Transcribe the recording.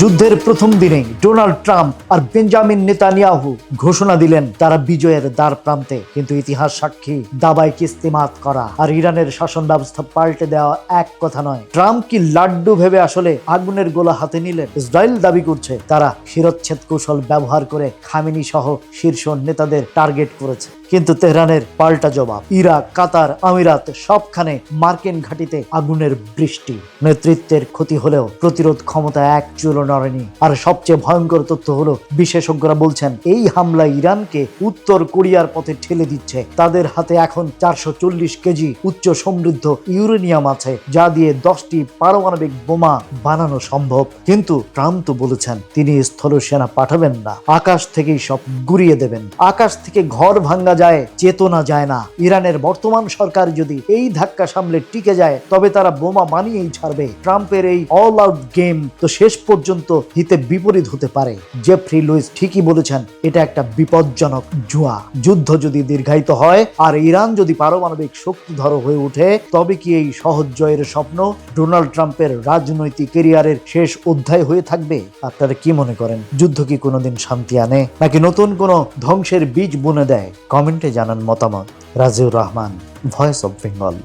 যুদ্ধের প্রথম দিনেই ডোনাল্ড ট্রাম্প আর বেঞ্জামিন নেতানিয়াহু ঘোষণা দিলেন তারা বিজয়ের দ্বার প্রান্তে, কিন্তু ইতিহাস সাক্ষী দাবায় কিস্তিমাত করা আর ইরানের শাসন ব্যবস্থা পাল্টে দেওয়া এক কথা নয়। ট্রাম্প কি লাড্ডু ভেবে আসলে আগুনের গোলা হাতে নিলেন? ইসরায়েল দাবি করছে তারা শিরচ্ছেদ কৌশল ব্যবহার করে খামেনি সহ শীর্ষ নেতাদের টার্গেট করেছে, কিন্তু তেহরানের পাল্টা জবাব। ইরাক, কাতার, আমিরাত সবখানে মার্কিন ঘাঁটিতে আগুনের বৃষ্টি। নেতৃত্বের ক্ষতি হলেও প্রতিরোধ ক্ষমতা এক চুলও নড়েনি। আর সবচেয়ে ভয়ঙ্কর তথ্য হলো, বিশেষজ্ঞরা বলছেন এই হামলা ইরানকে উত্তর কোরিয়ার পথে ঠেলে দিচ্ছে। তাদের হাতে এখন 440 কেজি উচ্চ সমৃদ্ধ ইউরেনিয়াম আছে, যা দিয়ে 10টি পারমাণবিক বোমা বানানো সম্ভব। কিন্তু ট্রাম্প তো বলেছেন তিনি স্থল সেনা পাঠাবেন না, আকাশ থেকেই সব গুড়িয়ে দেবেন। আকাশ থেকে ঘর ভাঙ্গা যায়, চেতনা যায় না। ইরানের বর্তমান সরকার যদি এই ধাক্কা সামলে টিকে যায়, তবে তারা বোমা বানিয়েই ছাড়বে। ট্রাম্পের এই অল আউট গেম তো শেষ পর্যন্ত হিতে বিপরীত হতে পারে। জেফ্রি লুইস ঠিকই বলেছেন, এটা একটা বিপজ্জনক জুয়া। যুদ্ধ যদি দীর্ঘায়িত হয় আর ইরান যদি পারমাণবিক শক্তিধর হয়ে ওঠে, তবে কি এই সহজ জয়ের স্বপ্ন ডোনাল্ড ট্রাম্পের রাজনৈতিক ক্যারিয়ারের শেষ অধ্যায় হয়ে থাকবে? আপনারা কি মনে করেন? যুদ্ধ কি কোনোদিন শান্তি আনে, নাকি নতুন কোনো ধ্বংসের বীজ বুনে দেয়? কমেন্টে জানান মতামত। Raziur Rahman, voice of Bengal.